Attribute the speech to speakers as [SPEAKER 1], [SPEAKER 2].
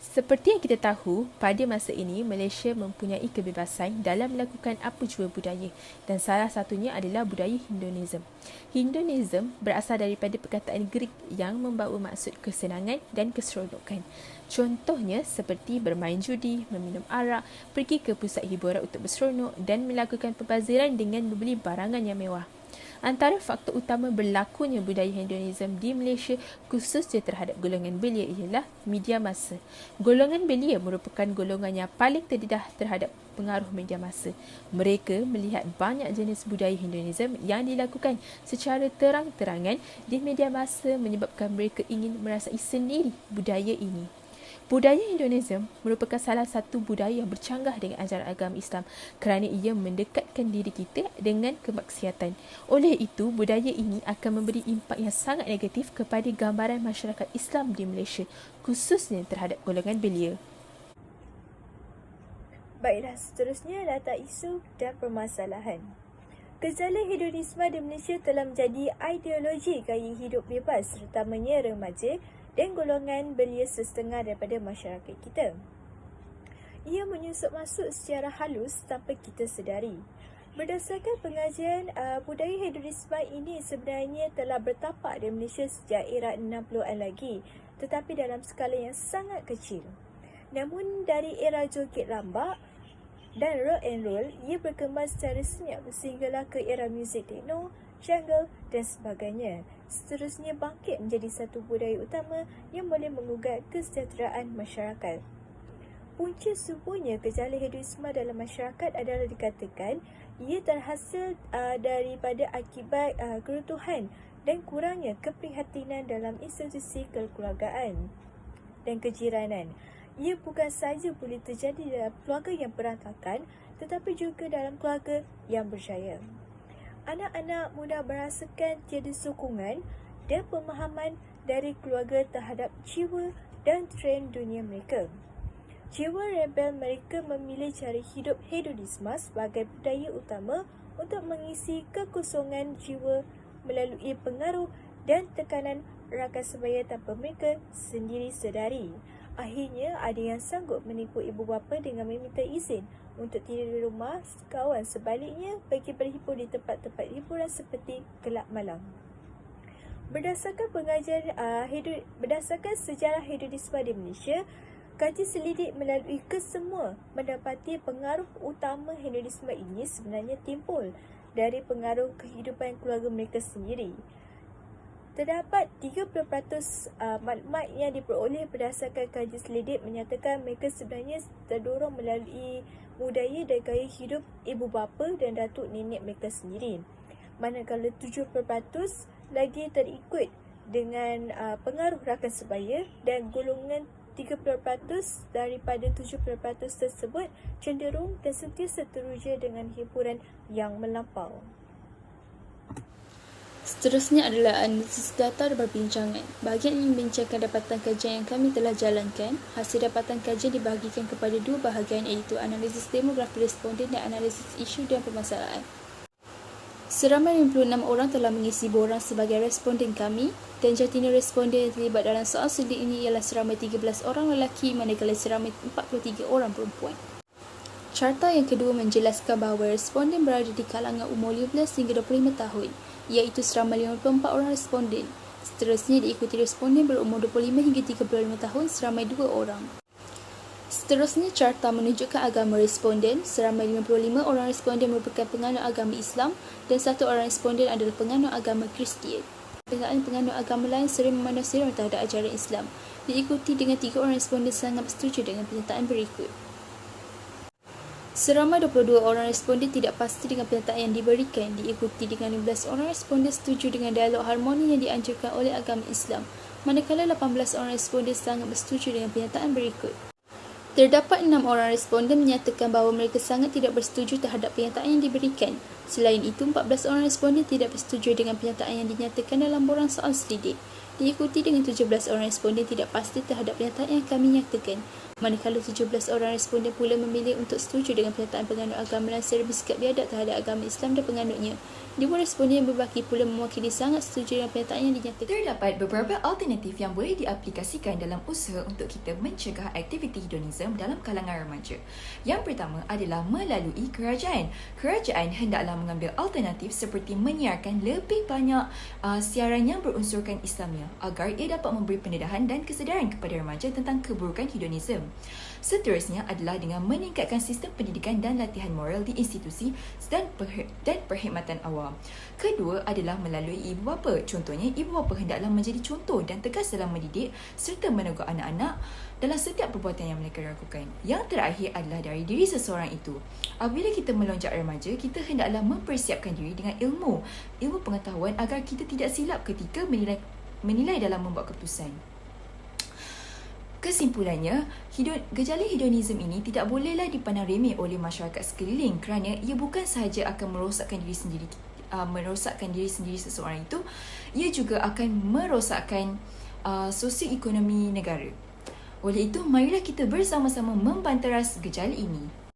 [SPEAKER 1] Seperti yang kita tahu, pada masa ini Malaysia mempunyai kebebasan dalam melakukan apa jua budaya dan salah satunya adalah budaya Hinduism. Hinduism berasal daripada perkataan Greek yang membawa maksud kesenangan dan keseronokan. Contohnya seperti bermain judi, meminum arak, pergi ke pusat hiburan untuk berseronok dan melakukan pembaziran dengan membeli barangan yang mewah. Antara faktor utama berlakunya budaya Hinduism di Malaysia khususnya terhadap golongan belia ialah media massa. Golongan belia merupakan golongan yang paling terdedah terhadap pengaruh media massa. Mereka melihat banyak jenis budaya Hinduism yang dilakukan secara terang-terangan di media massa menyebabkan mereka ingin merasai sendiri budaya ini. Budaya Hinduism merupakan salah satu budaya yang bercanggah dengan ajaran agama Islam kerana ia mendekatkan diri kita dengan kemaksiatan. Oleh itu, budaya ini akan memberi impak yang sangat negatif kepada gambaran masyarakat Islam di Malaysia, khususnya terhadap golongan belia.
[SPEAKER 2] Baiklah, seterusnya data isu dan permasalahan. Gejala hedonisme di Malaysia telah menjadi ideologi gaya hidup bebas, terutamanya remaja dan golongan belia setengah daripada masyarakat kita. Ia menyusup masuk secara halus tanpa kita sedari. Berdasarkan pengajian, budaya hedonisme ini sebenarnya telah bertapak di Malaysia sejak era 60-an lagi, tetapi dalam skala yang sangat kecil. Namun dari era joget lambak dan rock and roll, ia berkembang secara senyap sehinggalah ke era muzik techno, jungle dan sebagainya. Seterusnya bangkit menjadi satu budaya utama yang boleh mengugat kesejahteraan masyarakat. Punca suburnya gejala hedonisme dalam masyarakat adalah dikatakan ia terhasil daripada akibat keruntuhan dan kurangnya keprihatinan dalam institusi kekeluargaan dan kejiranan. Ia bukan sahaja boleh terjadi dalam keluarga yang berantakan, tetapi juga dalam keluarga yang berjaya. Anak-anak muda merasakan tiada sokongan dan pemahaman dari keluarga terhadap jiwa dan trend dunia mereka. Jiwa rebel mereka memilih cara hidup hedonisme sebagai budaya utama untuk mengisi kekosongan jiwa melalui pengaruh dan tekanan rakan sebaya tanpa mereka sendiri sedari. Akhirnya, ada yang sanggup menipu ibu bapa dengan meminta izin untuk tidur di rumah kawan, sebaliknya pergi berhibur di tempat-tempat hiburan seperti kelab malam. Berdasarkan sejarah hedonisme di Malaysia, kaji selidik melalui kesemua mendapati pengaruh utama hedonisme ini sebenarnya timbul dari pengaruh kehidupan keluarga mereka sendiri. Terdapat 30% maklumat yang diperoleh berdasarkan kaji selidik menyatakan mereka sebenarnya terdorong melalui budaya dan gaya hidup ibu bapa dan datuk nenek mereka sendiri. Manakala 70% lagi terikut dengan pengaruh rakan sebaya dan golongan 30% daripada 70% tersebut cenderung dan sentiasa teruja dengan hiburan yang melampau.
[SPEAKER 3] Seterusnya adalah analisis data dan perbincangan. Bahagian ini membincangkan dapatan kajian yang kami telah jalankan. Hasil dapatan kajian dibahagikan kepada dua bahagian, iaitu analisis demografi responden dan analisis isu dan permasalahan. Seramai 56 orang telah mengisi borang sebagai responden kami dan jantina responden yang terlibat dalam soal selidik ini ialah seramai 13 orang lelaki manakala seramai 43 orang perempuan. Carta yang kedua menjelaskan bahawa responden berada di kalangan umur 15 hingga 25 tahun, iaitu seramai 54 orang responden. Seterusnya diikuti responden berumur 25 hingga 35 tahun seramai 2 orang. Seterusnya carta menunjukkan agama responden. Seramai 55 orang responden merupakan penganut agama Islam dan 1 orang responden adalah penganut agama Kristian. Penganut agama lain sering memandang seram terhadap ajaran Islam. Diikuti dengan 3 orang responden sangat bersetuju dengan pernyataan berikut. Seramai 22 orang responden tidak pasti dengan pernyataan yang diberikan, diikuti dengan 15 orang responden setuju dengan dialog harmoni yang dianjurkan oleh agama Islam, manakala 18 orang responden sangat bersetuju dengan pernyataan berikut. Terdapat 6 orang responden menyatakan bahawa mereka sangat tidak bersetuju terhadap pernyataan yang diberikan. Selain itu, 14 orang responden tidak bersetuju dengan pernyataan yang dinyatakan dalam borang soal selidik. Diikuti dengan 17 orang responden tidak pasti terhadap pernyataan yang kami nyatakan. Manakala 17 orang responden pula memilih untuk setuju dengan pernyataan penganut agama lain secara bersikap biadab terhadap agama Islam dan penganutnya. Dua responden yang berbaki pula mewakili sangat setuju dengan pernyataan yang dinyatakan.
[SPEAKER 4] Terdapat beberapa alternatif yang boleh diaplikasikan dalam usaha untuk kita mencegah aktiviti hedonisme dalam kalangan remaja. Yang pertama adalah melalui kerajaan. Kerajaan hendaklah mengambil alternatif seperti menyiarkan lebih banyak siaran yang berunsurkan Islamiah agar ia dapat memberi pendedahan dan kesedaran kepada remaja tentang keburukan hedonisme. Seterusnya adalah dengan meningkatkan sistem pendidikan dan latihan moral di institusi dan perkhidmatan awam. Kedua adalah melalui ibu bapa. Contohnya, ibu bapa hendaklah menjadi contoh dan tegas dalam mendidik serta menegur anak-anak dalam setiap perbuatan yang mereka lakukan. Yang terakhir adalah dari diri seseorang itu. Apabila kita melonjak remaja, kita hendaklah mempersiapkan diri dengan ilmu pengetahuan agar kita tidak silap ketika menilai dalam membuat keputusan. Kesimpulannya, gejala hedonisme ini tidak bolehlah dipandang remeh oleh masyarakat sekeliling kerana ia bukan sahaja akan merosakkan diri sendiri seseorang itu, ia juga akan merosakkan sosioekonomi negara. Oleh itu, marilah kita bersama-sama membanteras gejala ini.